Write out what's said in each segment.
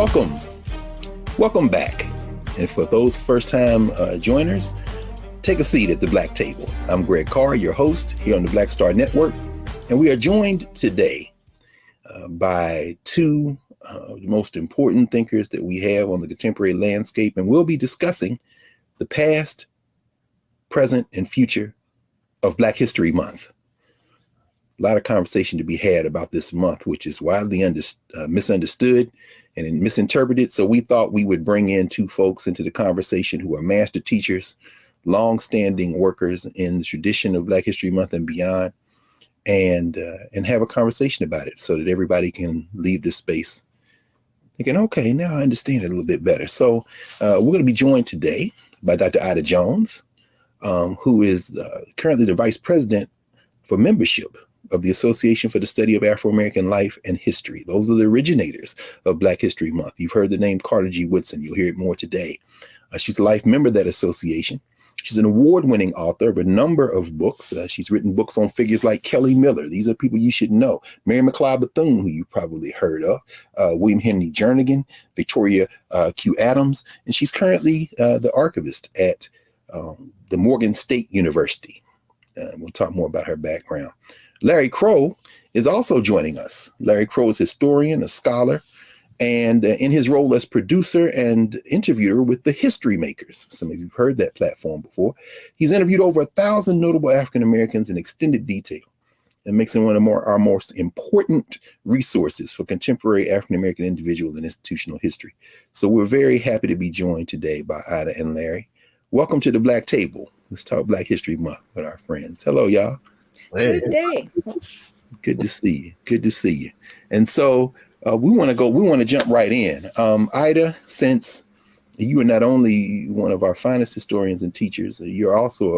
Welcome back. And for those first-time joiners, take a seat at the Black Table. I'm Greg Carr, your host here on the Black Star Network, and we are joined today by two of the most important thinkers that we have on the contemporary landscape, and we'll be discussing the past, present, and future of Black History Month. A lot of conversation to be had about this month, which is widely misunderstood and misinterpreted. So we thought we would bring in two folks into the conversation who are master teachers, long-standing workers in the tradition of Black History Month and beyond, and have a conversation about it so that everybody can leave this space thinking, okay, now I understand it a little bit better. So we're going to be joined today by Dr. Ida Jones, who is currently the vice president for membership of the Association for the Study of Afro-American Life and History. Those are the originators of Black History Month. You've heard the name Carter G. Woodson. You'll hear it more today. She's a life member of that association. She's an award-winning author of a number of books. She's written books on figures like Kelly Miller. These are people you should know. Mary McLeod Bethune, who you probably heard of. William Henry Jernigan, Victoria Q. Adams. And she's currently the archivist at the Morgan State University. We'll talk more about her background. Larry Crow is also joining us. Larry Crow is a historian, a scholar, and in his role as producer and interviewer with the History Makers. Some of you have heard that platform before. He's interviewed over 1,000 notable African Americans in extended detail and makes him one of our most important resources for contemporary African American individual and institutional history. So we're very happy to be joined today by Ida and Larry. Welcome to the Black Table. Let's talk Black History Month with our friends. Hello, y'all. Hey. Good day. Good to see you. Good to see you. And so we want to jump right in. Ida, since you are not only one of our finest historians and teachers, you're also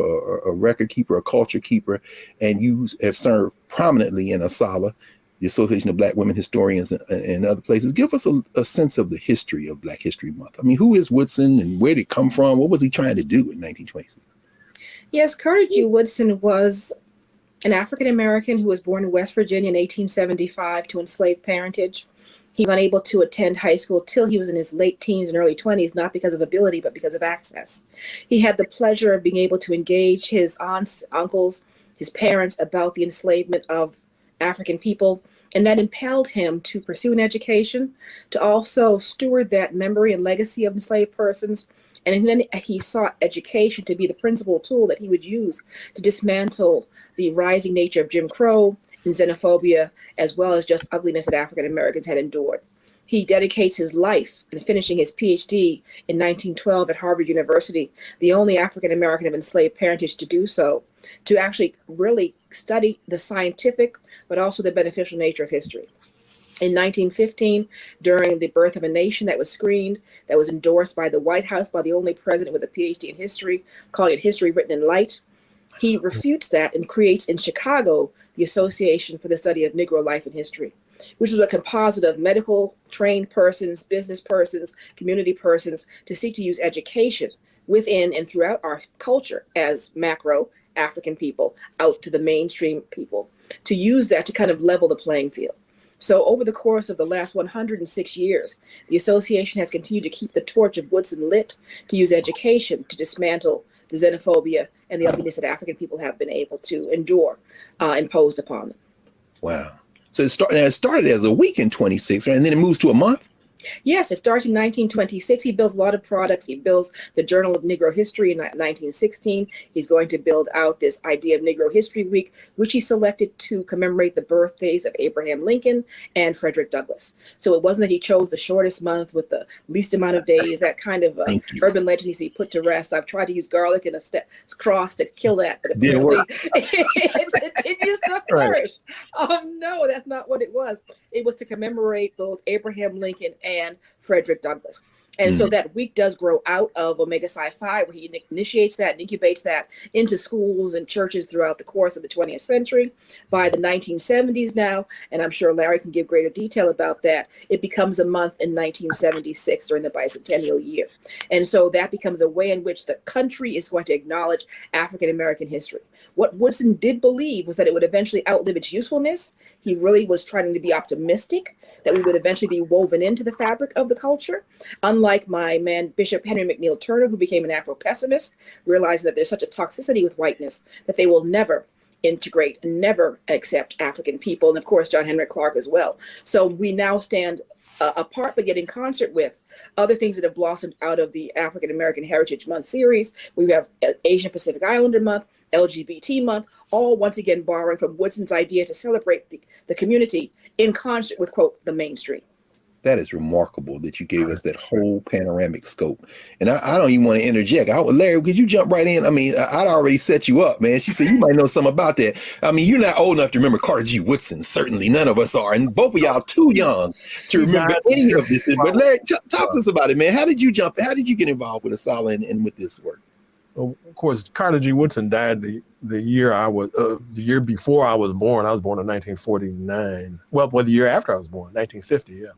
a record keeper, a culture keeper, and you have served prominently in ASALH, the Association of Black Women Historians, and other places. Give us a sense of the history of Black History Month. I mean, who is Woodson and where did he come from? What was he trying to do in 1926? Yes, Carter G. Woodson was an African-American who was born in West Virginia in 1875 to enslaved parentage. He was unable to attend high school till he was in his late teens and early 20s, not because of ability, but because of access. He had the pleasure of being able to engage his aunts, uncles, his parents about the enslavement of African people, and that impelled him to pursue an education, to also steward that memory and legacy of enslaved persons. And then he sought education to be the principal tool that he would use to dismantle the rising nature of Jim Crow and xenophobia, as well as just ugliness that African Americans had endured. He dedicates his life in finishing his PhD in 1912 at Harvard University, the only African American of enslaved parentage to do so, to actually really study the scientific, but also the beneficial nature of history. In 1915, during the birth of a nation that was screened, that was endorsed by the White House by the only president with a PhD in history, calling it History Written in Light, he refutes that and creates in Chicago the Association for the Study of Negro Life and History, which was a composite of medical trained persons, business persons, community persons to seek to use education within and throughout our culture as macro African people out to the mainstream people, to use that to kind of level the playing field. So over the course of the last 106 years, the association has continued to keep the torch of Woodson lit, to use education to dismantle the xenophobia and the ugliness that African people have been able to endure imposed upon them. Wow. So it started as a week in 26, right? And then it moves to a month? Yes, it starts in 1926. He builds a lot of products. He builds the Journal of Negro History in 1916. He's going to build out this idea of Negro History Week, which he selected to commemorate the birthdays of Abraham Lincoln and Frederick Douglass. So it wasn't that he chose the shortest month with the least amount of days, that kind of urban legend needs to be put to rest. I've tried to use garlic and a cross to kill that, but apparently it continues to flourish. No, that's not what it was. It was to commemorate both Abraham Lincoln and Frederick Douglass. And so that week does grow out of Omega Psi Phi, where he initiates that and incubates that into schools and churches throughout the course of the 20th century. By the 1970s now, and I'm sure Larry can give greater detail about that, it becomes a month in 1976 during the bicentennial year. And so that becomes a way in which the country is going to acknowledge African American history. What Woodson did believe was that it would eventually outlive its usefulness. He really was trying to be optimistic, that we would eventually be woven into the fabric of the culture. Unlike my man, Bishop Henry McNeil Turner, who became an Afro-pessimist, realizing that there's such a toxicity with whiteness that they will never integrate and never accept African people. And of course, John Henrik Clarke as well. So we now stand apart, but yet in concert with other things that have blossomed out of the African American Heritage Month series. We have Asian Pacific Islander Month, LGBT Month, all once again borrowing from Woodson's idea to celebrate the community in concert with, quote, the mainstream. That is remarkable that you gave us that whole panoramic scope. And I don't even want to interject. Larry, could you jump right in? I mean, I'd already set you up, man. She said you might know something about that. I mean, you're not old enough to remember Carter G. Woodson. Certainly none of us are. And both of y'all too young to remember any of this. But Larry, talk to us about it, man. How did you jump? How did you get involved with Asala and with this work? Well, of course, Carter G. Woodson died the year before I was born. I was born in 1949. Well, the year after I was born, 1950, yeah.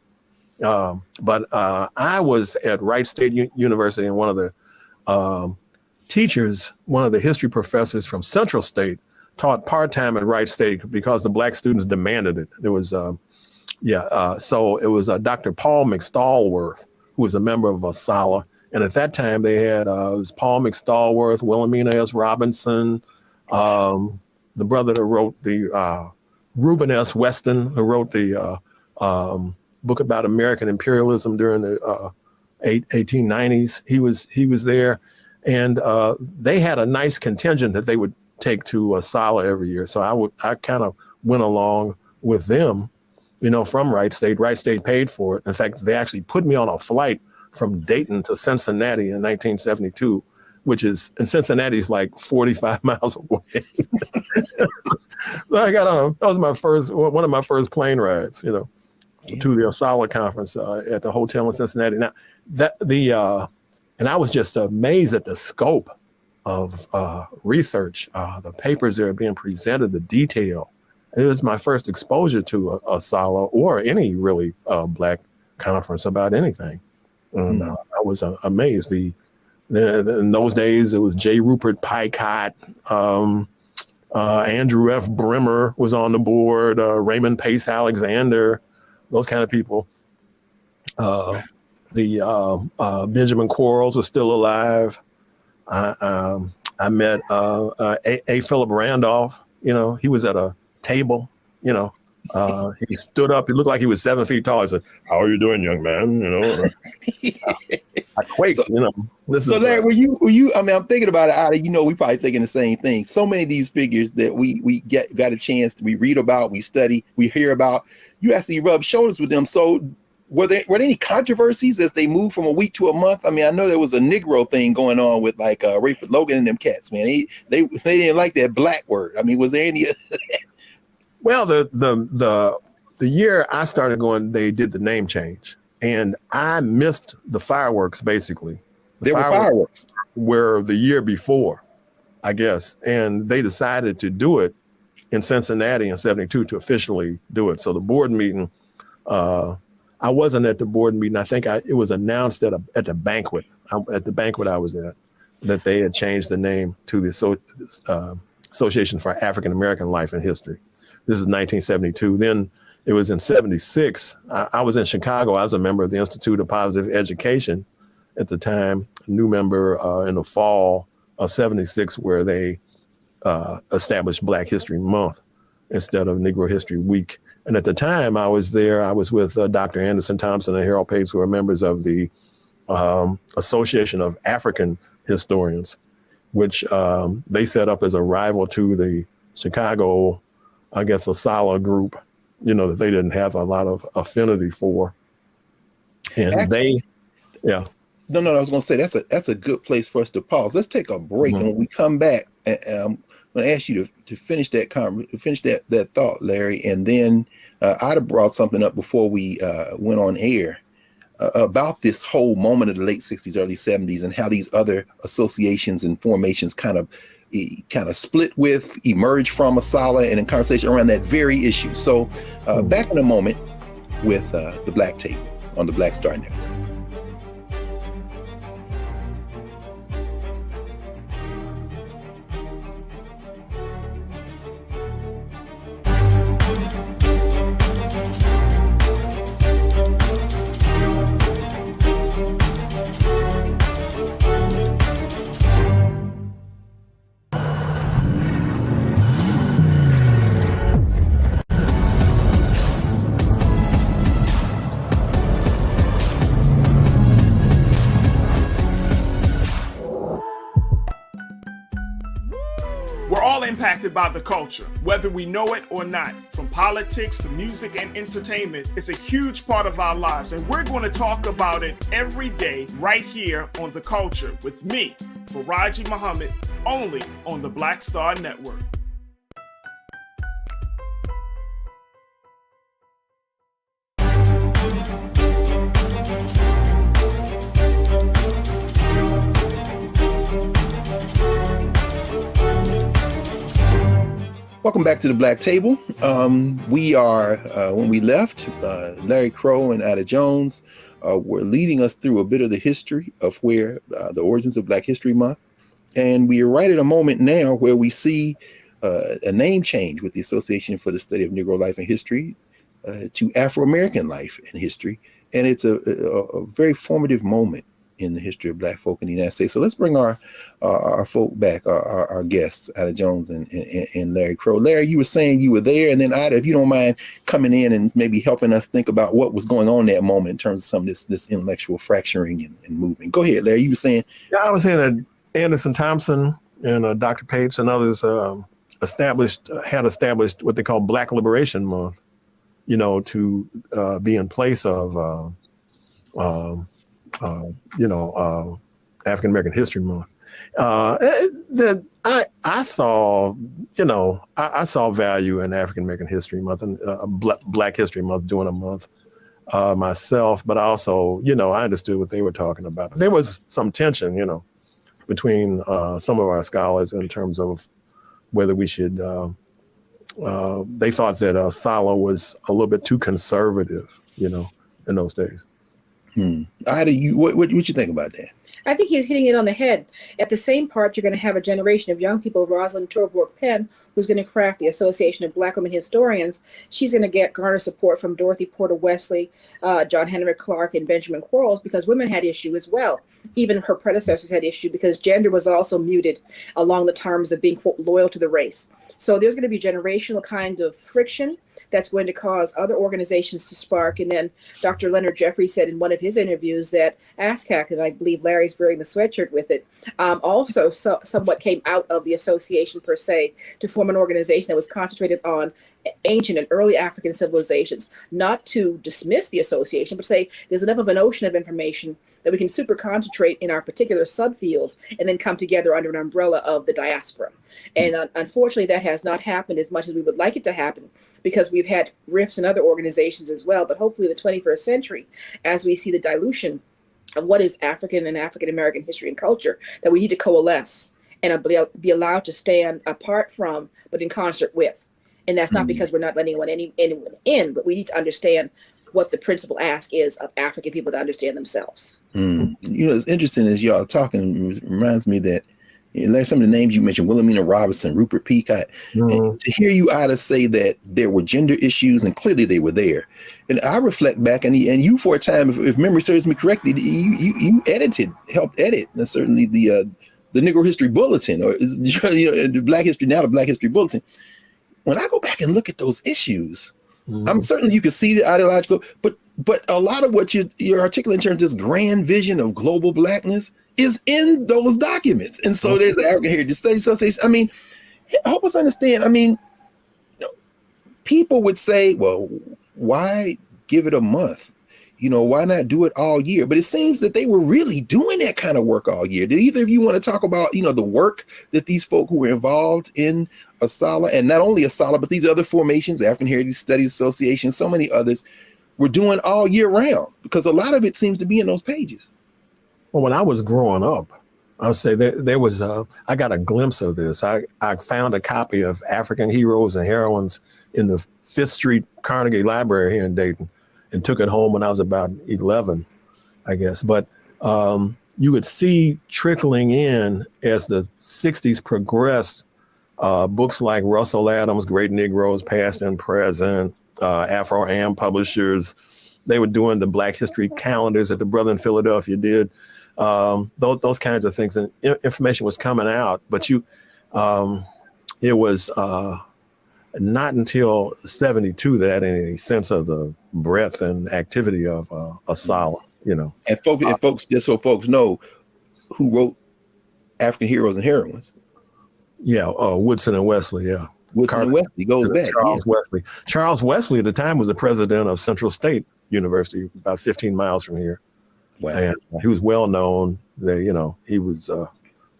But I was at Wright State University, and one of the teachers, one of the history professors from Central State, taught part-time at Wright State because the black students demanded it. It was, so it was Dr. Paul McStallworth, who was a member of Asala. And at that time they had, it was Paul McStallworth, Wilhelmina S. Robinson, the brother that wrote the, Reuben S. Weston, who wrote the book about American imperialism during the 1890s. He was there, and they had a nice contingent that they would take to Asala every year. So I kind of went along with them, from Wright State. Wright State paid for it. In fact, they actually put me on a flight from Dayton to Cincinnati in 1972, and Cincinnati's like 45 miles away. So I got on. That was one of my first plane rides, to the Asala conference at the hotel in Cincinnati. Now, and I was just amazed at the scope of research, the papers that are being presented, the detail. It was my first exposure to Asala or any really black conference about anything. And I was amazed. In those days, it was J. Rupert Picott, Andrew F. Brimmer was on the board, Raymond Pace Alexander, those kind of people. Benjamin Quarles was still alive. I met A. Philip Randolph. He was at a table. He stood up. He looked like he was 7 feet tall. He said, "How are you doing, young man?" I quaked. So Larry, were you? I mean, I'm thinking about it. Ida, we probably thinking the same thing. So many of these figures that we got a chance we read about, we study, we hear about. You actually rub shoulders with them. So were there any controversies as they moved from a week to a month? I mean, I know there was a Negro thing going on with like Rayford Logan and them cats, man. They didn't like that black word. I mean, was there any? Well, the year I started going, they did the name change, and I missed the fireworks. Basically, There were fireworks. Were the year before, I guess, and they decided to do it in Cincinnati in '72 to officially do it. So the board meeting, I wasn't at the board meeting. I think it was announced at the banquet. At the banquet I was at, that they had changed the name to the Association for African American Life and History. This is 1972. Then it was in '76. I was in Chicago. I was a member of the Institute of Positive Education at the time, a new member in the fall of '76, where they established Black History Month instead of Negro History Week. And at the time I was there, I was with Dr. Anderson Thompson and Harold Pace, who are members of the Association of African Historians, which they set up as a rival to the Chicago, I guess, Asala group, that they didn't have a lot of affinity for. And Actually, yeah. No, I was going to say that's a good place for us to pause. Let's take a break, and when we come back, I'm going to ask you to finish that thought, Larry, and then I'd have brought something up before we went on air about this whole moment of the late '60s, early '70s, and how these other associations and formations kind of split with, emerge from Asala, and in conversation around that very issue. So back in a moment with the Black Table on the Black Star Network. all impacted by the culture, whether we know it or not. From politics to music and entertainment, it's a huge part of our lives, and we're going to talk about it every day right here on The Culture with me, Faraji Muhammad, only on the Black Star Network. Welcome back to the Black Table. We are, when we left, Larry Crow and Ada Jones were leading us through a bit of the history of where the origins of Black History Month. And we are right at a moment now where we see a name change with the Association for the Study of Negro Life and History to Afro-American Life and History. And it's a very formative moment in the history of Black folk in the United States. So let's bring our folk back, our guests, Ada Jones and Larry Crow. Larry, you were saying you were there, and then Ada, if you don't mind coming in and maybe helping us think about what was going on in that moment in terms of some of this intellectual fracturing and movement. Go ahead, Larry. You were saying. Yeah, I was saying that Anderson Thompson and Dr. Pates and others had established what they call Black Liberation Month, to be in place of African American History Month. That I saw, I saw value in African American History Month and Black History Month doing a month myself, but also, I understood what they were talking about. There was some tension, between some of our scholars in terms of whether we should. They thought that Sala was a little bit too conservative, in those days. Ida, what you think about that? I think he's hitting it on the head. At the same part, you're going to have a generation of young people, Rosalind Torborg Penn, who's going to craft the Association of Black Women Historians. She's going to garner support from Dorothy Porter Wesley, John Henry Clark, and Benjamin Quarles, because women had issue as well. Even her predecessors had issue because gender was also muted along the terms of being, quote, loyal to the race. So there's going to be generational kind of friction that's going to cause other organizations to spark. And then Dr. Leonard Jeffrey said in one of his interviews that ASCAC, and I believe Larry's wearing the sweatshirt with it, also somewhat came out of the association per se to form an organization that was concentrated on ancient and early African civilizations, not to dismiss the association, but say there's enough of an ocean of information that we can super concentrate in our particular subfields and then come together under an umbrella of the diaspora. And unfortunately, that has not happened as much as we would like it to happen, because we've had rifts in other organizations as well. But hopefully the 21st century, as we see the dilution of what is African and African American history and culture, that we need to coalesce and be allowed to stand apart from, but in concert with. And that's not because we're not letting anyone in, but we need to understand what the principal ask is of African people to understand themselves. It's interesting as y'all talking, it reminds me that some of the names you mentioned, Wilhelmina Robinson, Rupert Peacock, and to hear you, Ida, say that there were gender issues, and clearly they were there. And I reflect back, and you for a time, if memory serves me correctly, you helped edit, and certainly the Negro History Bulletin, or the Black History, now the Black History Bulletin. When I go back and look at those issues, I'm certainly, you can see the ideological, but a lot of what you're articulating in terms of this grand vision of global Blackness is in those documents. And so there's the African Heritage Studies Association. I mean, help us understand. I mean, people would say, well, why give it a month? Why not do it all year? But it seems that they were really doing that kind of work all year. Do either of you want to talk about, the work that these folk who were involved in ASALH, and not only ASALH, but these other formations, African Heritage Studies Association, so many others, were doing all year round? Because a lot of it seems to be in those pages. Well, when I was growing up, I would say there was, I got a glimpse of this. I found a copy of African Heroes and Heroines in the Fifth Street Carnegie Library here in Dayton, and took it home when I was about 11, I guess. But you would see trickling in as the 60s progressed, books like Russell Adams' Great Negroes, Past and Present, Afro-Am Publishers. They were doing the Black History calendars that the brother in Philadelphia did. Those kinds of things, and information was coming out, but it was not until 72 that I had any sense of the breadth and activity of ASALH, And folks, just so folks know, who wrote African Heroes and Heroines? Yeah, Woodson and Wesley, yeah. Woodson and Wesley goes back. Charles Wesley. Charles Wesley at the time was the president of Central State University, about 15 miles from here. Wow. And he was well known. He was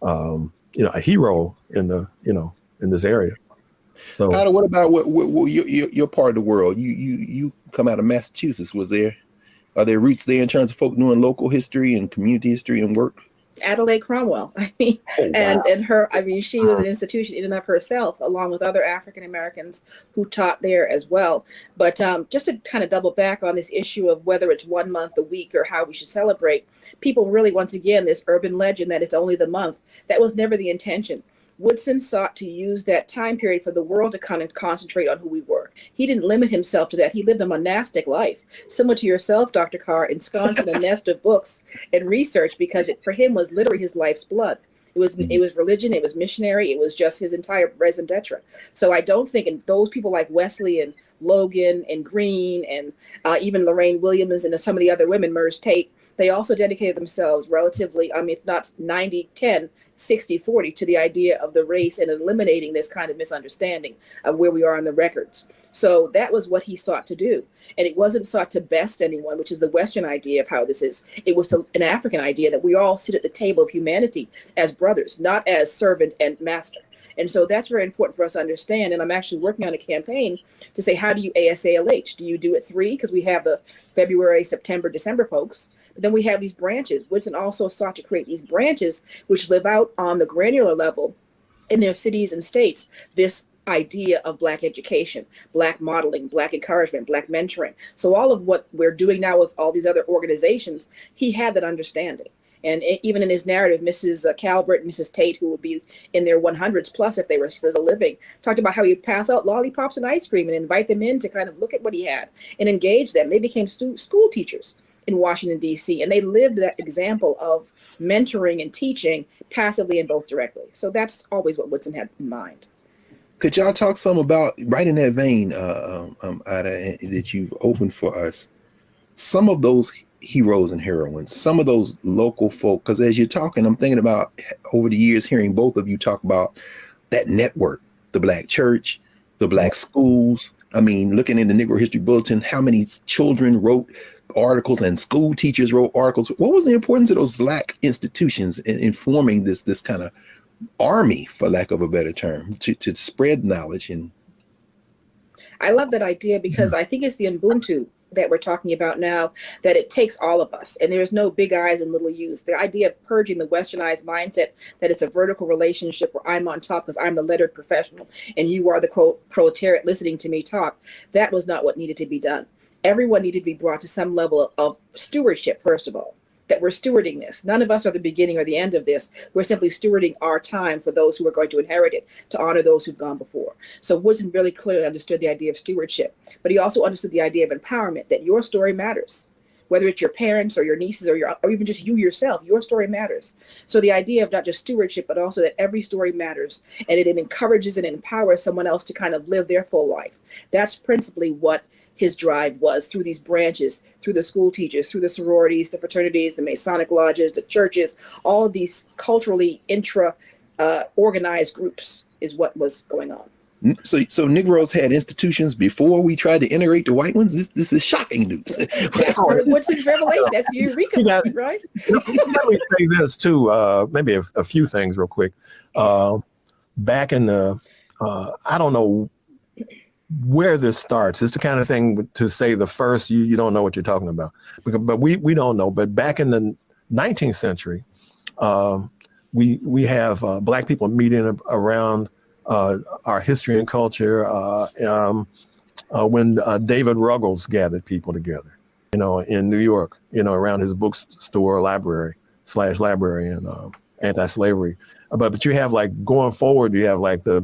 a hero in this area. So, what about what your part of the world? You come out of Massachusetts. Are there roots there in terms of folk doing local history and community history and work? Adelaide Cromwell. And her, she was an institution in and of herself, along with other African Americans who taught there as well. But just to kind of double back on this issue of whether it's 1 month a week or how we should celebrate, people really, once again, this urban legend that it's only the month, that was never the intention. Woodson sought to use that time period for the world to kind of concentrate on who we were. He didn't limit himself to that. He lived a monastic life, similar to yourself, Dr. Carr, ensconced in a nest of books and research, because it for him was literally his life's blood. It was religion, it was missionary, it was just his entire raison d'etre. So I don't think, and those people like Wesley and Logan and Green and even Lorraine Williams and some of the other women, Merce Tate, they also dedicated themselves relatively, if not 90-10, 60-40 to the idea of the race and eliminating this kind of misunderstanding of where we are on the records. So that was what he sought to do. And it wasn't sought to best anyone, which is the Western idea of how this is. It was an African idea that we all sit at the table of humanity as brothers, not as servant and master. And so that's very important for us to understand. And I'm actually working on a campaign to say, how do you ASALH? Do you do it 3? Because we have the February, September, December folks. But then we have these branches. Woodson also sought to create these branches which live out on the granular level in their cities and states, this idea of Black education, Black modeling, Black encouragement, Black mentoring. So all of what we're doing now with all these other organizations, he had that understanding. And even in his narrative, Mrs. Calvert and Mrs. Tate, who would be in their 100s plus if they were still living, talked about how he'd pass out lollipops and ice cream and invite them in to kind of look at what he had and engage them. They became school teachers in Washington, D.C., and they lived that example of mentoring and teaching passively and both directly. So that's always what Woodson had in mind. Could y'all talk some about, right in that vein, Ida, that you've opened for us, some of those heroes and heroines, some of those local folk? Because as you're talking, I'm thinking about, over the years, hearing both of you talk about that network, the Black church, the Black schools. I mean, looking in the Negro History Bulletin, how many children wrote articles and school teachers wrote articles. What was the importance of those Black institutions in forming this kind of army, for lack of a better term, to spread knowledge? And I love that idea, because I think it's the Ubuntu that we're talking about now, that it takes all of us, and there's no big I's and little U's. The idea of purging the westernized mindset that it's a vertical relationship where I'm on top because I'm the lettered professional and you are the quote proletariat listening to me talk, that was not what needed to be done. Everyone needed to be brought to some level of stewardship, first of all, that we're stewarding this. None of us are the beginning or the end of this. We're simply stewarding our time for those who are going to inherit it, to honor those who've gone before. So Woodson really clearly understood the idea of stewardship, but he also understood the idea of empowerment, that your story matters. Whether it's your parents or your nieces or even just you yourself, your story matters. So the idea of not just stewardship, but also that every story matters, and it encourages and empowers someone else to kind of live their full life. That's principally what his drive was, through these branches, through the school teachers, through the sororities, the fraternities, the Masonic lodges, the churches, all of these culturally organized groups is what was going on. So Negroes had institutions before we tried to integrate the white ones. This is shocking news. That's Woodson's revelation. That's Eureka, right? Let me say this too. Maybe a few things real quick. Back in the, I don't know where this starts. It's the kind of thing to say the first, you don't know what you're talking about, but we don't know. But back in the 19th century, we have Black people meeting around our history and culture when David Ruggles gathered people together, in New York, around his bookstore library and anti-slavery. But you have, like, going forward, you have like the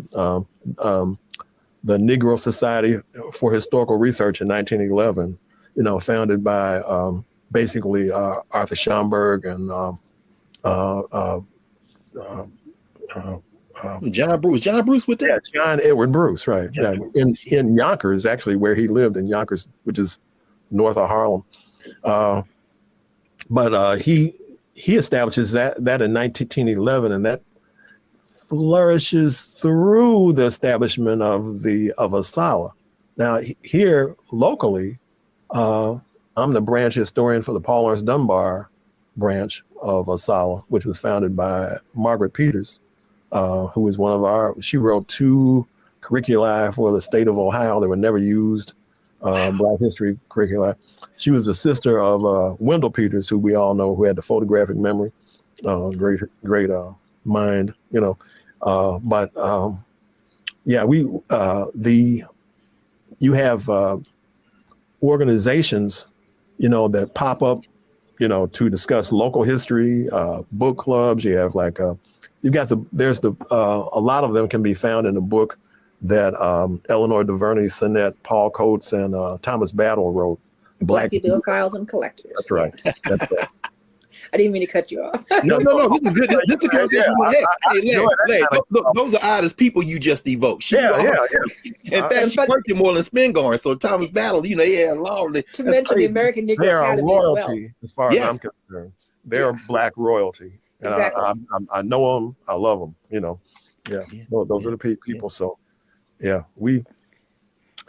Negro Society for Historical Research in 1911, founded by basically Arthur Schomburg and John Bruce with that? Yeah, John Edward Bruce, right. Yeah. In Yonkers, actually, where he lived in Yonkers, which is north of Harlem. But he establishes that in 1911, and that flourishes through the establishment of ASALH. Now here locally, I'm the branch historian for the Paul Laurence Dunbar branch of ASALH, which was founded by Margaret Peters, who was she wrote 2 curricula for the state of Ohio that were never used, Black history curricula. She was the sister of Wendell Peters, who we all know, who had the photographic memory, great mind, you have organizations, that pop up, to discuss local history, book clubs. You have a lot of them can be found in a book that Eleanor DuVernay, Sinnett, Paul Coates, and Thomas Battle wrote. Black Bibliophiles and Collectors. That's right. Yes. That's right. I didn't mean to cut you off. No. This is good. This is a conversation we had. Hey, look, those are oddest people you just evoked. In fact, she worked in Moreland Spingarn. So Thomas Battle, long. To mention crazy. The American Negro they are Academy royalty, as far as I'm concerned. They're Black royalty. And exactly. I know them. I love them. Those are the people. So,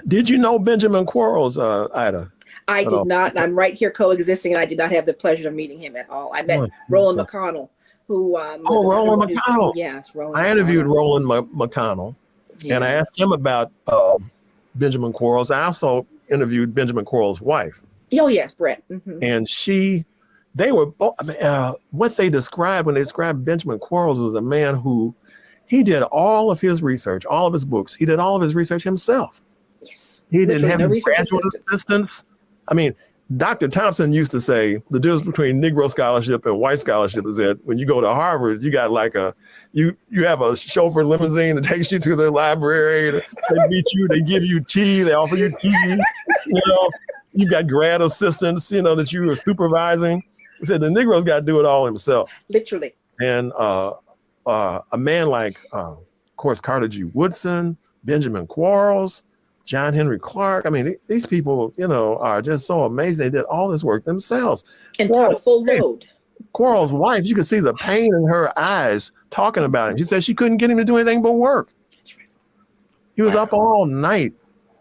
did you know Benjamin Quarles, Ida? I did not, and I'm right here coexisting, and I did not have the pleasure of meeting him at all. I met Roland McConnell, who Roland McConnell. Yes, Roland. I interviewed Roland McConnell, and I asked him about Benjamin Quarles. I also interviewed Benjamin Quarles' wife. Oh yes, Brett. Mm-hmm. And they were both. What they described when they described Benjamin Quarles was a man who he did all of his research, all of his books. He did all of his research himself. Yes, he didn't have any graduate assistants. I mean, Dr. Thompson used to say the difference between Negro scholarship and white scholarship is that when you go to Harvard, you got you have a chauffeur limousine that takes you to the library. They meet you, they give you tea, they offer you tea. You got grad assistants, that you are supervising. He said the Negro's got to do it all himself. Literally. And a man like, of course, Carter G. Woodson, Benjamin Quarles, John Henry Clark. I mean, these people, are just so amazing. They did all this work themselves. And taught a full load. Quarles' wife, you could see the pain in her eyes talking about him. She said she couldn't get him to do anything but work. He was up all night,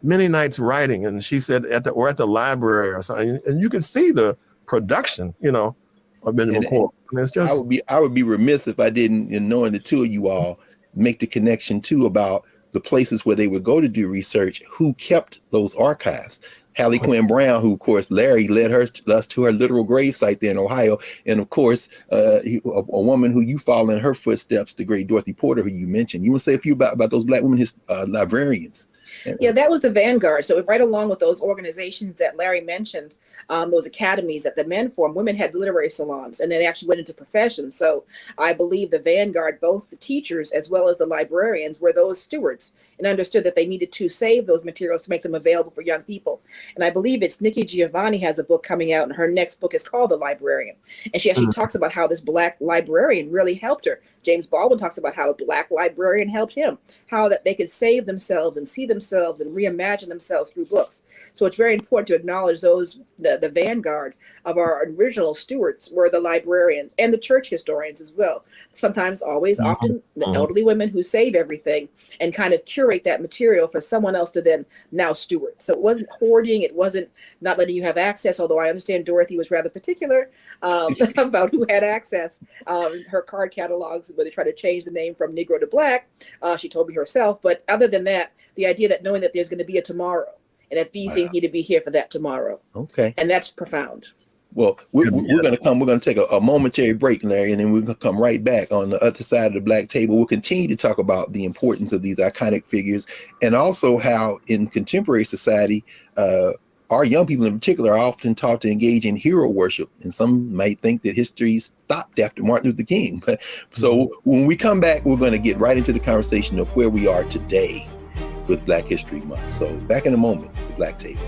many nights writing. And she said at the library or something. And you could see the production, of Benjamin Quarles. I mean, it's just. I would be remiss if I didn't, in knowing the two of you all, make the connection too about the places where they would go to do research, who kept those archives. Hallie Quinn Brown, who of course Larry led us to her literal gravesite there in Ohio, and of course a woman who you follow in her footsteps, the great Dorothy Porter, who you mentioned. You want to say a few about those Black women librarians? Yeah, that was the vanguard. So right along with those organizations that Larry mentioned, those academies that the men formed, women had literary salons, and they actually went into professions. So I believe the vanguard, both the teachers as well as the librarians, were those stewards and understood that they needed to save those materials to make them available for young people. And I believe it's Nikki Giovanni has a book coming out, and her next book is called The Librarian. And she actually talks about how this Black librarian really helped her. James Baldwin talks about how a Black librarian helped him, how that they could save themselves and see themselves and reimagine themselves through books. So it's very important to acknowledge those, the vanguard of our original stewards were the librarians and the church historians as well. Sometimes, always, often the elderly women who save everything and kind of curate that material for someone else to then now steward. So it wasn't hoarding, it wasn't not letting you have access, although I understand Dorothy was rather particular about who had access. Her card catalogs, where they try to change the name from Negro to Black, she told me herself. But other than that, the idea that knowing that there's going to be a tomorrow and that these things need to be here for that tomorrow. Okay. And that's profound. Well, we're going to take a momentary break, Larry, and then we're going to come right back on the other side of the Black table. We'll continue to talk about the importance of these iconic figures, and also how in contemporary society, our young people in particular are often taught to engage in hero worship. And some might think that history stopped after Martin Luther King. But so when we come back, we're going to get right into the conversation of where we are today with Black History Month. So back in a moment, the Black table.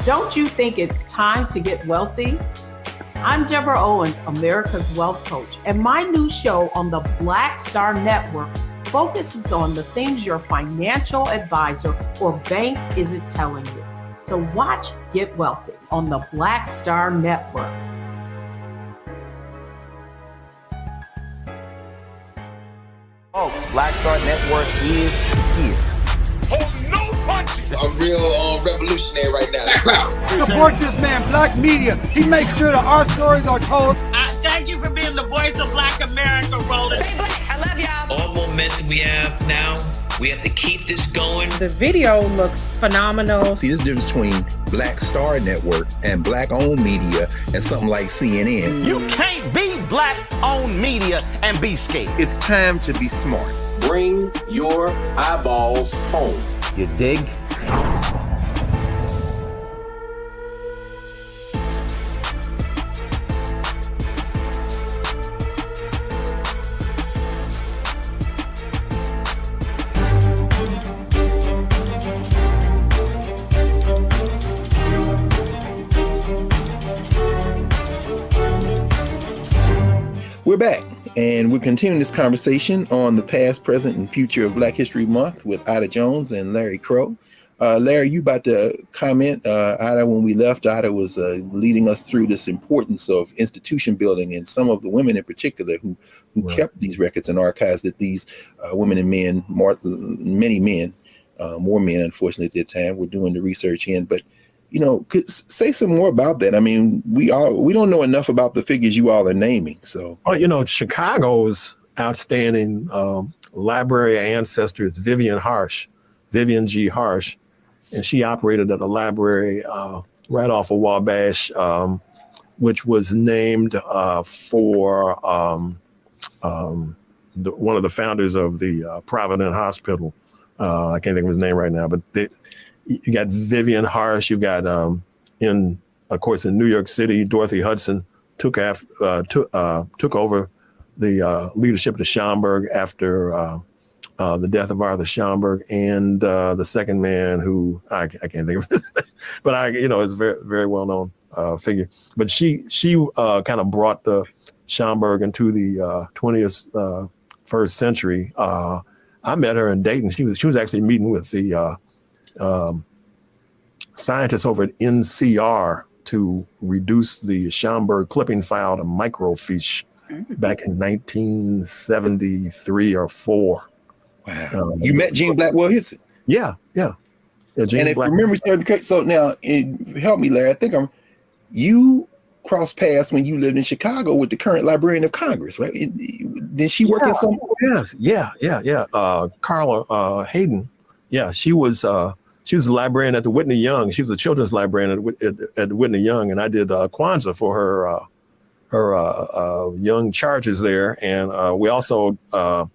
Don't you think it's time to get wealthy? I'm Deborah Owens, America's Wealth Coach, and my new show on the Black Star Network focuses on the things your financial advisor or bank isn't telling you. So watch Get Wealthy on the Black Star Network. Folks, Black Star Network is here. Oh, no punches! I'm real revolutionary right now. Support this man, Black Media. He makes sure that our stories are told. Thank you for being the voice of Black America, Roland. Stay black. I love y'all. All momentum we have now, we have to keep this going. The video looks phenomenal. See, this difference between Black Star Network and Black-owned media and something like CNN. You can't be Black-owned media and be scared. It's time to be smart. Bring your eyeballs home. You dig? We're back, and we're continuing this conversation on the past, present, and future of Black History Month with Ida Jones and Larry Crow. Larry, you about to comment? Ida, when we left, Ida was leading us through this importance of institution building and some of the women in particular who right. kept these records and archives that these women and men, many men, more men, unfortunately, at that time, were doing the research in. But you know, say some more about that. I mean, we don't know enough about the figures you all are naming. So, well, you know, Chicago's outstanding library ancestor is Vivian G. Harsh, and she operated at a library right off of Wabash, which was named for one of the founders of the Providence Hospital. I can't think of his name right now, but you got Vivian Harsh. You got, of course, in New York City, Dorothy Hudson took over the leadership of the Schomburg after the death of Arthur Schomburg, and the second man who I can't think of, but is a very, very well known figure. But she kind of brought the Schomburg into the 20th first century. I met her in Dayton. She was actually meeting with the scientists over at NCR to reduce the Schomburg clipping file to microfiche back in 1973 or 4. Wow. You met Jean Blackwell Hisson? Yeah. Jean and if memory serves correct, so now help me, Larry. I think you crossed paths when you lived in Chicago with the current Librarian of Congress, right? Did she work in some? Yes. Yeah. Carla Hayden. Yeah, she was a librarian at the Whitney Young. She was a children's librarian at Whitney Young, and I did Kwanzaa for her young charges there. And we also, I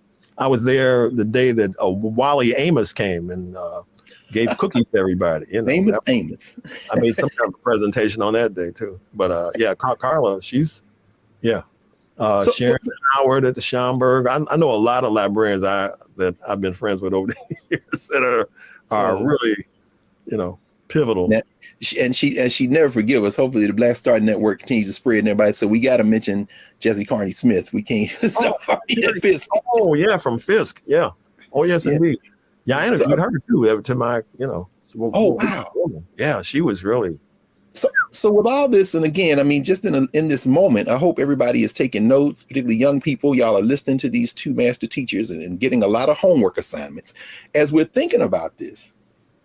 was there the day that Wally Amos came and gave cookies to everybody. You know, Amos. I made some kind of presentation on that day too. But Carla, she's Sharon Howard at the Schomburg. I know a lot of librarians that I've been friends with over the years that are really, pivotal. Now, she never forgive us. Hopefully the Black Star Network continues to spread and everybody. So we got to mention Jesse Carney Smith. We can't. Fisk. Oh yeah, from Fisk. Yeah. Oh yes, indeed. Yeah, I interviewed her too. To my, Oh wow. Yeah, she was really. So with all this, and again, I mean, just in this moment, I hope everybody is taking notes, particularly young people. Y'all are listening to these two master teachers and getting a lot of homework assignments as we're thinking about this.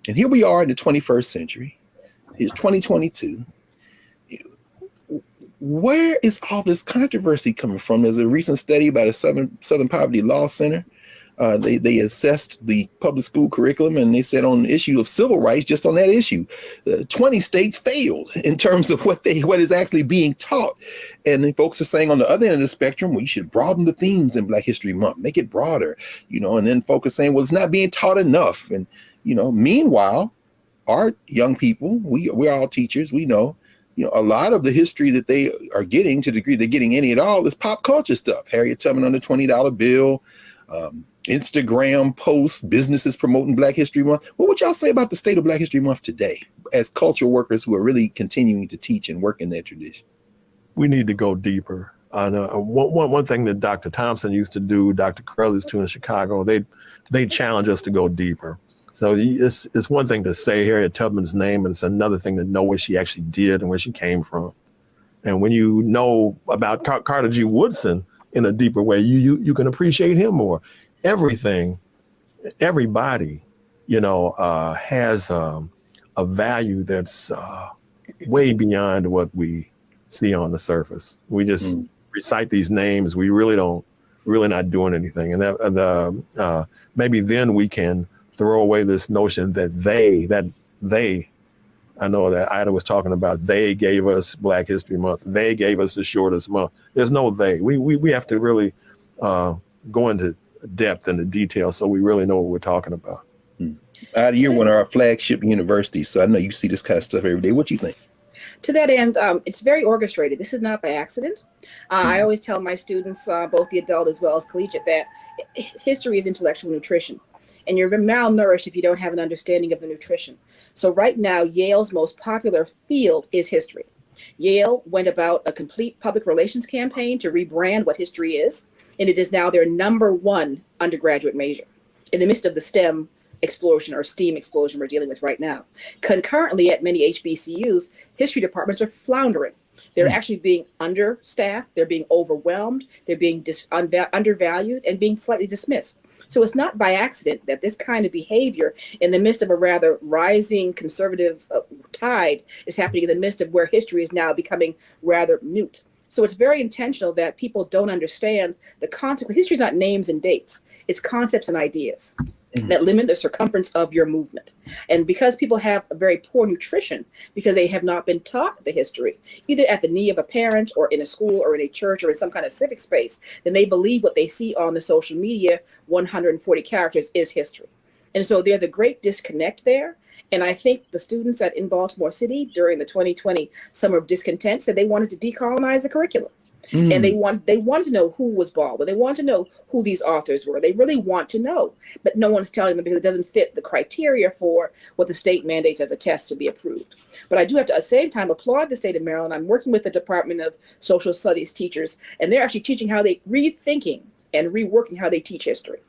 And here we are in the 21st century. It's 2022. Where is all this controversy coming from? There's a recent study by the Southern Poverty Law Center. They assessed the public school curriculum, and they said on the issue of civil rights, just on that issue, 20 states failed in terms of what is actually being taught. And then folks are saying on the other end of the spectrum, we should broaden the themes in Black History Month, make it broader, and then folks are saying, well, it's not being taught enough. And, meanwhile, our young people, we're all teachers, we know, a lot of the history that they are getting, to the degree they're getting any at all, is pop culture stuff. Harriet Tubman on the $20 bill, Instagram posts, businesses promoting Black History Month. What would y'all say about the state of Black History Month today as cultural workers who are really continuing to teach and work in that tradition? We need to go deeper. I know one thing that Dr. Thompson used to do, Dr. Carr used to in Chicago, they challenge us to go deeper. So it's one thing to say Harriet Tubman's name, and it's another thing to know what she actually did and where she came from. And when you know about Carter G. Woodson in a deeper way, you can appreciate him more. Everybody, has a value that's way beyond what we see on the surface. We just recite these names. We really not doing anything. And maybe then we can throw away this notion that they, I know that Ida was talking about, they gave us Black History Month. They gave us the shortest month. There's no they. We have to really go into depth and the details so we really know what we're talking about. Ida, you're one of our flagship universities, so I know you see this kind of stuff every day. What do you think? To that end, it's very orchestrated. This is not by accident. I always tell my students, both the adult as well as collegiate, that history is intellectual nutrition. And you're malnourished if you don't have an understanding of the nutrition. So right now, Yale's most popular field is history. Yale went about a complete public relations campaign to rebrand what history is, and it is now their #1 undergraduate major in the midst of the STEM explosion or STEAM explosion we're dealing with right now. Concurrently, at many HBCUs, history departments are floundering. They're actually being understaffed, they're being overwhelmed, they're being undervalued and being slightly dismissed. So it's not by accident that this kind of behavior in the midst of a rather rising conservative tide is happening in the midst of where history is now becoming rather mute. So it's very intentional that people don't understand the consequence. History is not names and dates, it's concepts and ideas that limit the circumference of your movement. And because people have a very poor nutrition, because they have not been taught the history, either at the knee of a parent or in a school or in a church or in some kind of civic space, then they believe what they see on the social media, 140 characters, is history. And so there's a great disconnect there. And I think the students in Baltimore City during the 2020 Summer of Discontent said they wanted to decolonize the curriculum. And they want to know who was Baldwin. They want to know who these authors were. They really want to know, but no one's telling them because it doesn't fit the criteria for what the state mandates as a test to be approved. But I do have to, at the same time, applaud the state of Maryland. I'm working with the Department of Social Studies teachers, and they're actually teaching how they rethinking and reworking how they teach history.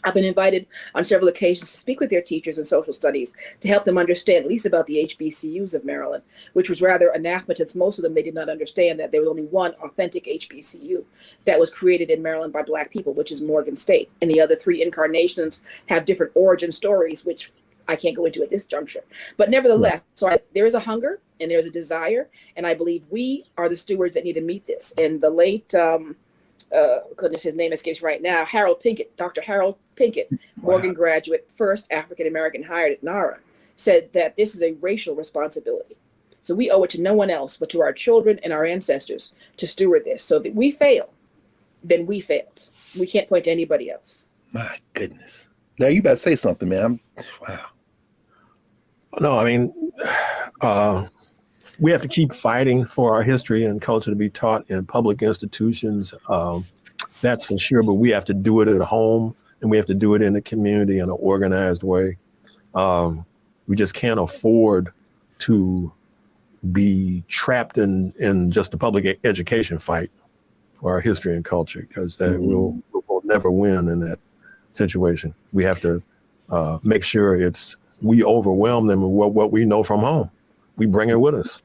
I've been invited on several occasions to speak with their teachers in social studies to help them understand at least about the HBCUs of Maryland, which was rather anathema to most of them. They did not understand that there was only one authentic HBCU that was created in Maryland by Black people, which is Morgan State. And the other 3 incarnations have different origin stories, which I can't go into at this juncture. But nevertheless, there is a hunger and there's a desire. And I believe we are the stewards that need to meet this. And the late, goodness, his name escapes right now, Dr. Harold Pinkett, Morgan graduate, first African-American hired at NARA, said that this is a racial responsibility. So we owe it to no one else but to our children and our ancestors to steward this. So if we fail, then we failed. We can't point to anybody else. My goodness. Now you about to say something, man. Wow. No, I mean, we have to keep fighting for our history and culture to be taught in public institutions. That's for sure, but we have to do it at home and we have to do it in the community in an organized way. We just can't afford to be trapped in just the public education fight for our history and culture, because that we'll never win in that situation. We have to make sure we overwhelm them with what we know from home. We bring it with us,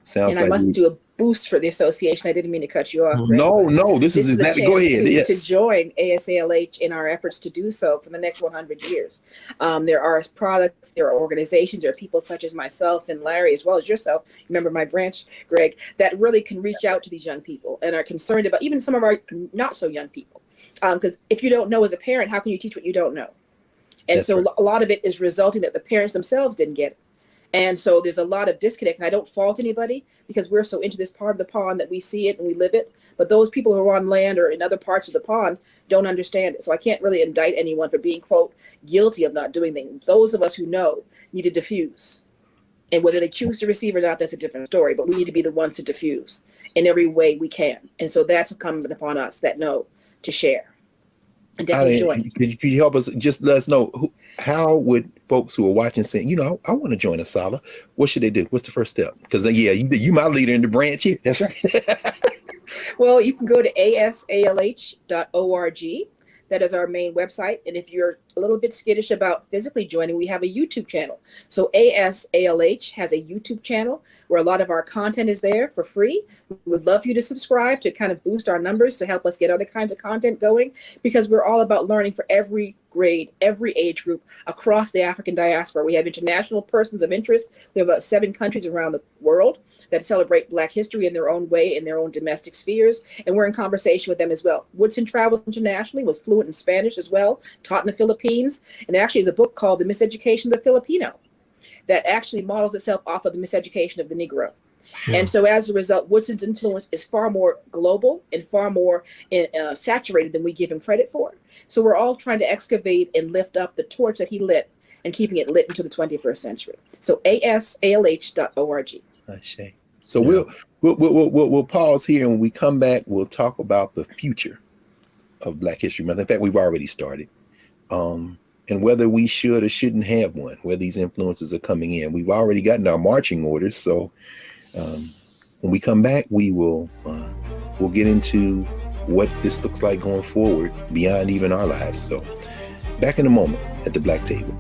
Sounds and I must do a boost for the association. I didn't mean to cut you off. Greg, no, this is exactly. Go ahead. To join ASALH in our efforts to do so for the next 100 years. There are products, there are organizations, there are people such as myself and Larry, as well as yourself. Remember my branch, Greg, that really can reach out to these young people and are concerned about even some of our not so young people. Because if you don't know as a parent, how can you teach what you don't know? And that's so right. A lot of it is resulting that the parents themselves didn't get it. And so there's a lot of disconnect. And I don't fault anybody because we're so into this part of the pond that we see it and we live it. But those people who are on land or in other parts of the pond don't understand it. So I can't really indict anyone for being, quote, guilty of not doing things. Those of us who know need to diffuse. And whether they choose to receive or not, that's a different story. But we need to be the ones to diffuse in every way we can. And so that's incumbent upon us that know to share. And definitely join. Could you help us? Just let us know how would folks who are watching say, I want to join Asala. What should they do? What's the first step? Because you my leader in the branch here. That's right. Well, you can go to asalh.org. That is our main website. And if you're a little bit skittish about physically joining, we have a YouTube channel. So ASALH has a YouTube channel where a lot of our content is there for free. We would love you to subscribe to kind of boost our numbers to help us get other kinds of content going, because we're all about learning for every grade, every age group across the African diaspora. We have international persons of interest. We have about 7 countries around the world that celebrate Black history in their own way, in their own domestic spheres, and we're in conversation with them as well. Woodson traveled internationally, was fluent in Spanish as well, taught in the Philippines, and there actually is a book called The Miseducation of the Filipino that actually models itself off of the miseducation of the Negro. Yeah. And so as a result, Woodson's influence is far more global and far more saturated than we give him credit for. So we're all trying to excavate and lift up the torch that he lit and keeping it lit into the 21st century. So asalh.org. So yeah. We'll pause here, and when we come back, we'll talk about the future of Black History Month. In fact, we've already started, and whether we should or shouldn't have one, where these influences are coming in. We've already gotten our marching orders, so when we come back, we'll get into what this looks like going forward beyond even our lives. So back in a moment at the Black Table.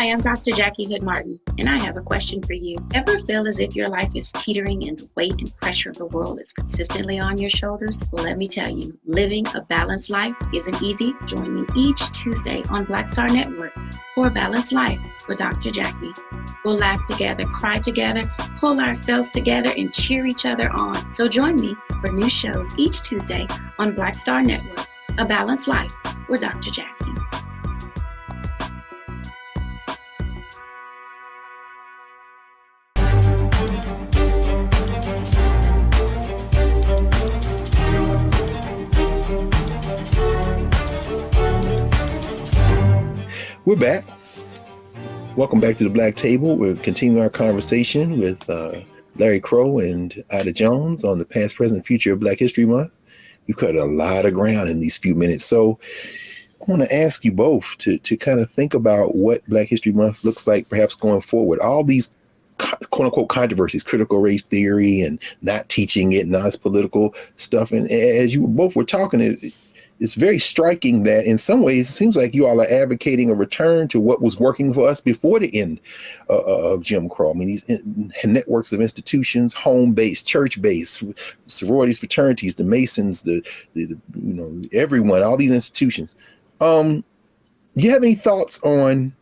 Hi, I'm Dr. Jackie Hood Martin, and I have a question for you. Ever feel as if your life is teetering and the weight and pressure of the world is consistently on your shoulders? Well, let me tell you, living a balanced life isn't easy. Join me each Tuesday on Black Star Network for A Balanced Life with Dr. Jackie. We'll laugh together, cry together, pull ourselves together, and cheer each other on. So join me for new shows each Tuesday on Black Star Network, A Balanced Life with Dr. Jackie. We're back. Welcome back to the Black Table. We're continuing our conversation with Larry Crow and Ida Jones on the past, present, future of Black History Month. We've covered a lot of ground in these few minutes. So I want to ask you both to kind of think about what Black History Month looks like perhaps going forward. All these quote unquote controversies, critical race theory and not teaching it, non-political stuff. And as you both were talking, it's very striking that in some ways, it seems like you all are advocating a return to what was working for us before the end of Jim Crow. I mean, these networks of institutions, home-based, church-based, sororities, fraternities, the Masons, the everyone, all these institutions. Do you have any thoughts on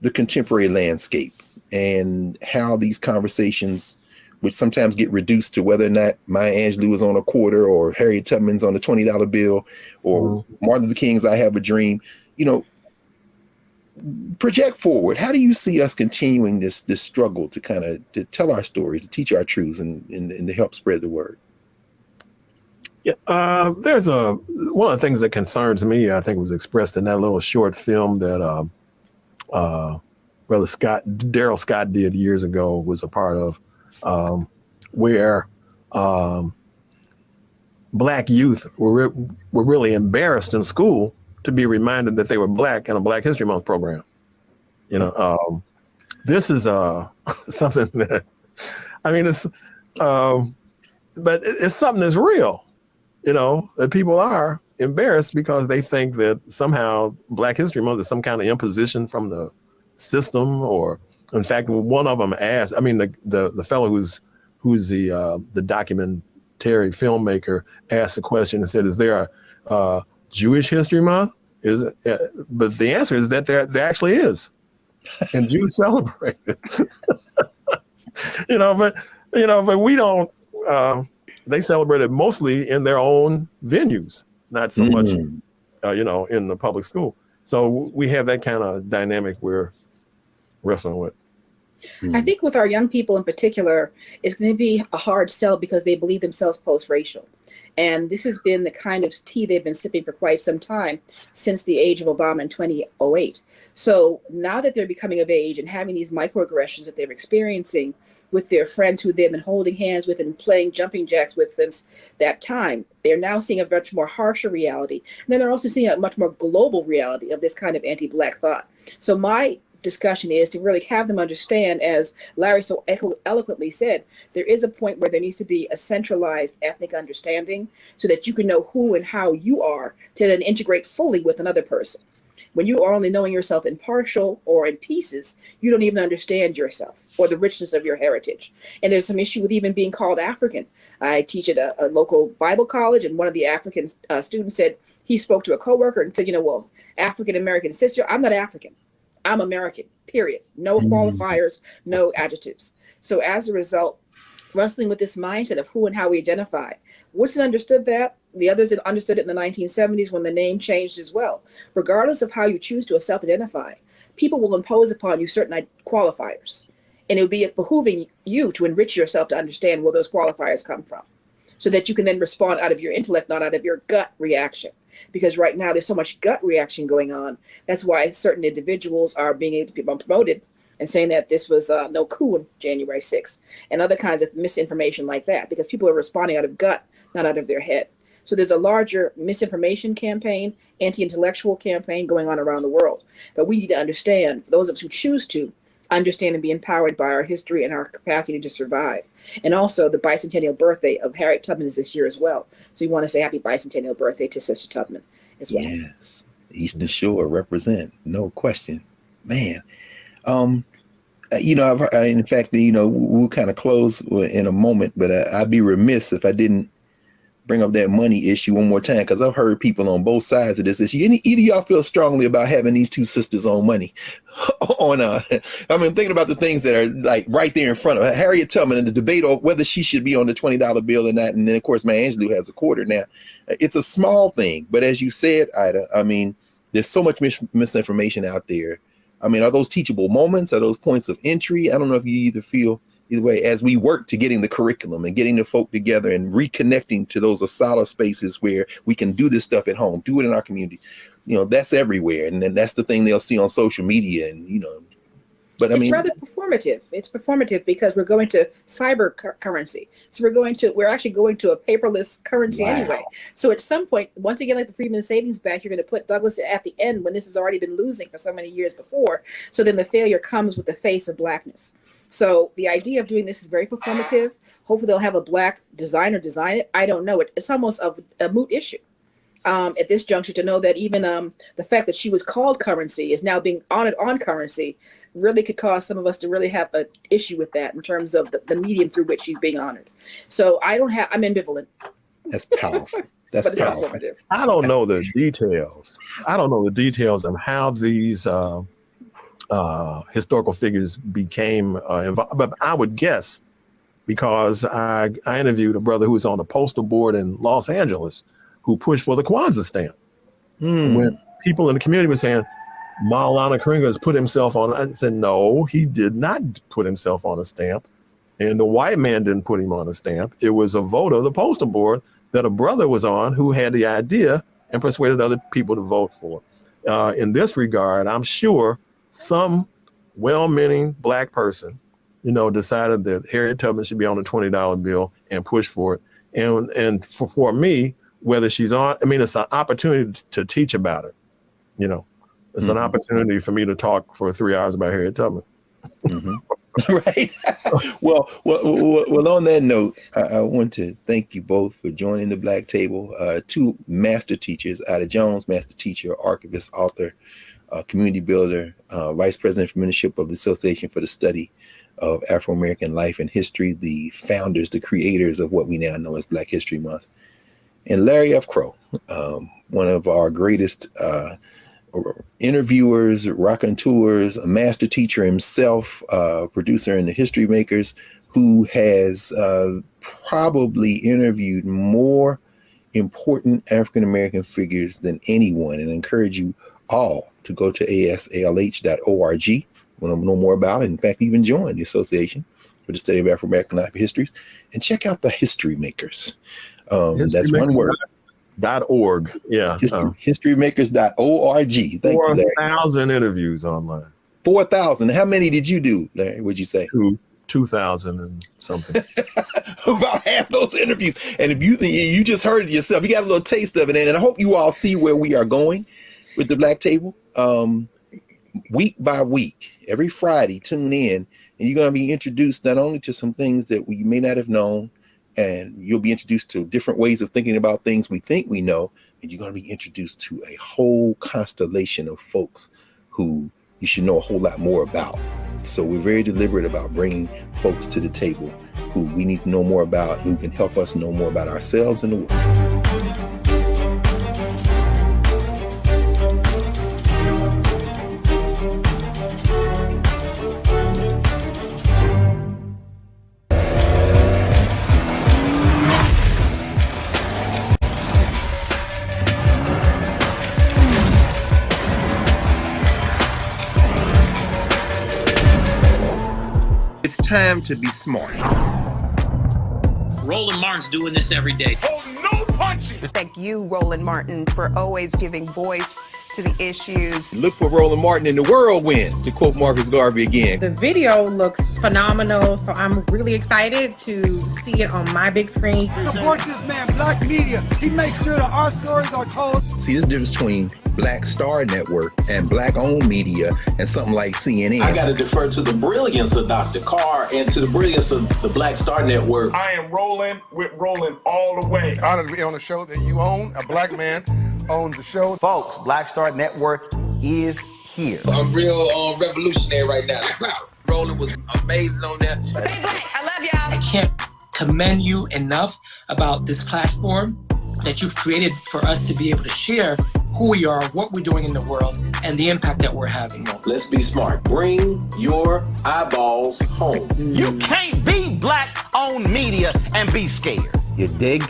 the contemporary landscape and how these conversations, which sometimes get reduced to whether or not Maya Angelou is on a quarter or Harriet Tubman's on a $20 bill or Martin Luther King's I Have a Dream, project forward. How do you see us continuing this struggle to kind of to tell our stories, to teach our truths and to help spread the word? Yeah, there's one of the things that concerns me, I think was expressed in that little short film that Brother Daryl Scott did years ago was a part of, where Black youth were really embarrassed in school to be reminded that they were Black in a Black History Month program. This is something that, I mean, it's, but it's something that's real, that people are embarrassed because they think that somehow Black History Month is some kind of imposition from the system, or in fact, one of them asked, I mean, the fellow who's the documentary filmmaker asked the question and said, is there a Jewish History Month? But the answer is that there actually is. And Jews celebrate it. But we don't, they celebrate it mostly in their own venues, not so much, in the public school. So we have that kind of dynamic we're wrestling with. I think with our young people in particular, it's going to be a hard sell because they believe themselves post-racial. And this has been the kind of tea they've been sipping for quite some time, since the age of Obama in 2008. So now that they're becoming of age and having these microaggressions that they're experiencing with their friends who they've been holding hands with and playing jumping jacks with since that time, they're now seeing a much more harsher reality. And then they're also seeing a much more global reality of this kind of anti-Black thought. So my discussion is to really have them understand, as Larry so eloquently said, there is a point where there needs to be a centralized ethnic understanding so that you can know who and how you are to then integrate fully with another person. When you are only knowing yourself in partial or in pieces, you don't even understand yourself or the richness of your heritage. And there's some issue with even being called African. I teach at a local Bible college, and one of the African students said he spoke to a coworker and said, well, African-American sister, I'm not African. I'm American, period. No qualifiers, no adjectives. So as a result, wrestling with this mindset of who and how we identify. Woodson understood that. The others had understood it in the 1970s when the name changed as well. Regardless of how you choose to self-identify, people will impose upon you certain qualifiers. And it would be behooving you to enrich yourself to understand where those qualifiers come from, so that you can then respond out of your intellect, not out of your gut reaction. Because right now there's so much gut reaction going on. That's why certain individuals are being able to be promoted and saying that this was no coup on January 6th and other kinds of misinformation like that, because people are responding out of gut, not out of their head. So there's a larger misinformation campaign, anti-intellectual campaign going on around the world. But we need to understand, for those of us who choose to, understand and be empowered by our history and our capacity to survive. And also the bicentennial birthday of Harriet Tubman is this year as well. So we want to say happy bicentennial birthday to Sister Tubman as well. Yes, Eastern Shore represent, no question. Man, in fact, we'll kind of close in a moment, but I'd be remiss if I didn't bring up that money issue one more time, because I've heard people on both sides of this issue. Either y'all feel strongly about having these two sisters on money thinking about the things that are like right there in front of her. Harriet Tubman and the debate on whether she should be on the $20 bill or not. And then of course, Maya Angelou has a quarter now. It's a small thing, but as you said, Ida, there's so much misinformation out there. Are those teachable moments? Are those points of entry? I don't know if you either way, as we work to getting the curriculum and getting the folk together and reconnecting to those solid spaces where we can do this stuff at home, do it in our community, that's everywhere. And then that's the thing they'll see on social media. And, but it's rather performative. It's performative because we're going to cyber currency. So we're actually going to a paperless currency anyway. So at some point, once again, like the Freedmen's Savings Bank, you're going to put Douglas at the end when this has already been losing for so many years before. So then the failure comes with the face of Blackness. So the idea of doing this is very performative. Hopefully they'll have a Black designer design it. I don't know. It's almost a moot issue at this juncture to know that even the fact that she was called currency is now being honored on currency really could cause some of us to really have an issue with that in terms of the medium through which she's being honored. So I'm ambivalent. That's powerful. That's but powerful. I don't know the details. I don't know the details of how these historical figures became involved, but I would guess, because I interviewed a brother who was on the postal board in Los Angeles who pushed for the Kwanzaa stamp. When people in the community were saying, Maulana Karenga has put himself on, I said, no, he did not put himself on a stamp. And the white man didn't put him on a stamp. It was a vote of the postal board that a brother was on who had the idea and persuaded other people to vote for. In this regard, I'm sure some well-meaning Black person, decided that Harriet Tubman should be on the $20 bill and push for it. And for me, whether she's on, it's an opportunity to teach about it. It's an opportunity for me to talk for 3 hours about Harriet Tubman. Mm-hmm. Right. Well, on that note, I want to thank you both for joining the Black Table. Two master teachers, Ida Jones, master teacher, archivist, author, community builder, vice president for membership of the Association for the Study of Afro-American Life and History, the founders, the creators of what we now know as Black History Month. And Larry F. Crow, one of our greatest interviewers, raconteurs, a master teacher himself, producer in the History Makers, who has probably interviewed more important African-American figures than anyone. And I encourage you all to go to asalh.org. Want to know more about it. In fact, even join the Association for the Study of Afro-American Life and Histories and check out the History Makers. That's one word. .org. Yeah. Historymakers.org. Thank you, Larry. 4,000 interviews online. 4,000. How many did you do, Larry? Would you say? 2,000 and something. About half those interviews. And if you just heard it yourself, you got a little taste of it. And I hope you all see where we are going with the Black Table. Week by week, every Friday, tune in, and you're going to be introduced not only to some things that we may not have known, and you'll be introduced to different ways of thinking about things we think we know, and you're going to be introduced to a whole constellation of folks who you should know a whole lot more about. So we're very deliberate about bringing folks to the table who we need to know more about and who can help us know more about ourselves and the world. It's time to be smart. Roland Martin's doing this every day. Oh, no punches! Thank you, Roland Martin, for always giving voice to the issues. Look for Roland Martin in the whirlwind, to quote Marcus Garvey again. The video looks phenomenal, so I'm really excited to see it on my big screen. Support this man, Black Media. He makes sure that our stories are told. See, this difference between Black Star Network and Black-owned media and something like CNN. I got to defer to the brilliance of Dr. Carr and to the brilliance of the Black Star Network. I am rolling with Roland all the way. Honored to be on a show that you own. A Black man owns the show. Folks, Black Star Network is here. I'm real revolutionary right now. Roland was amazing on that. I love y'all. I can't commend you enough about this platform that you've created for us to be able to share who we are, what we're doing in the world, and the impact that we're having. Let's be smart. Bring your eyeballs home. You can't be Black-owned media and be scared. You dig?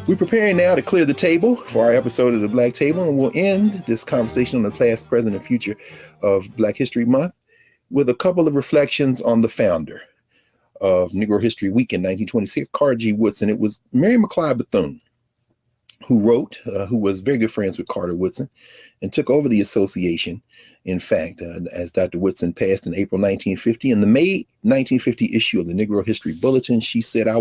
We're preparing now to clear the table for our episode of the Black Table, and we'll end this conversation on the past, present, and future of Black History Month with a couple of reflections on the founder of Negro History Week in 1926, Carr G. Woodson. It was Mary McLeod Bethune who wrote, who was very good friends with Carter Woodson and took over the association. In fact, as Dr. Woodson passed in April 1950, in the May 1950 issue of the Negro History Bulletin, she said, I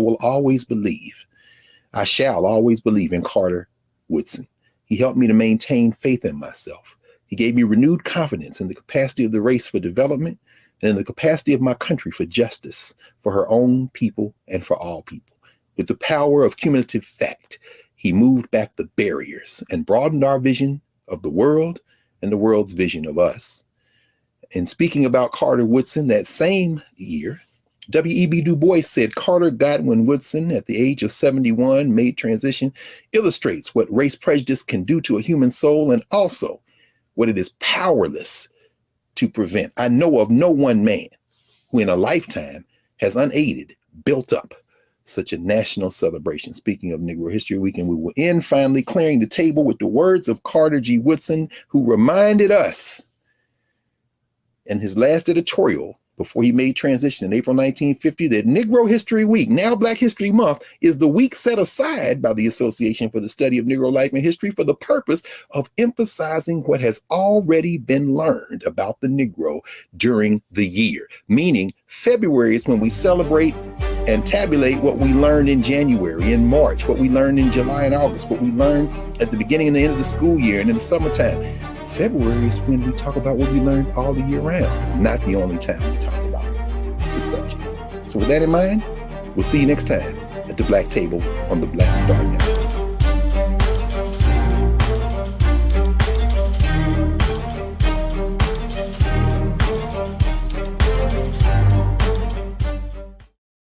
shall always believe in Carter Woodson. He helped me to maintain faith in myself. He gave me renewed confidence in the capacity of the race for development and in the capacity of my country for justice, for her own people and for all people. With the power of cumulative fact, he moved back the barriers and broadened our vision of the world and the world's vision of us. In speaking about Carter Woodson that same year, W.E.B. Du Bois said, Carter Godwin Woodson, at the age of 71, made transition, illustrates what race prejudice can do to a human soul and also what it is powerless to prevent. I know of no one man who in a lifetime has unaided built up such a national celebration. Speaking of Negro History Week, and we will end finally clearing the table with the words of Carter G. Woodson, who reminded us in his last editorial before he made transition in April 1950 that Negro History Week, now Black History Month, is the week set aside by the Association for the Study of Negro Life and History for the purpose of emphasizing what has already been learned about the Negro during the year. Meaning February is when we celebrate and tabulate what we learned in January, in March, what we learned in July and August, what we learned at the beginning and the end of the school year and in the summertime. February is when we talk about what we learned all the year round, not the only time we talk about the subject. So with that in mind, we'll see you next time at the Black Table on the Black Star Network.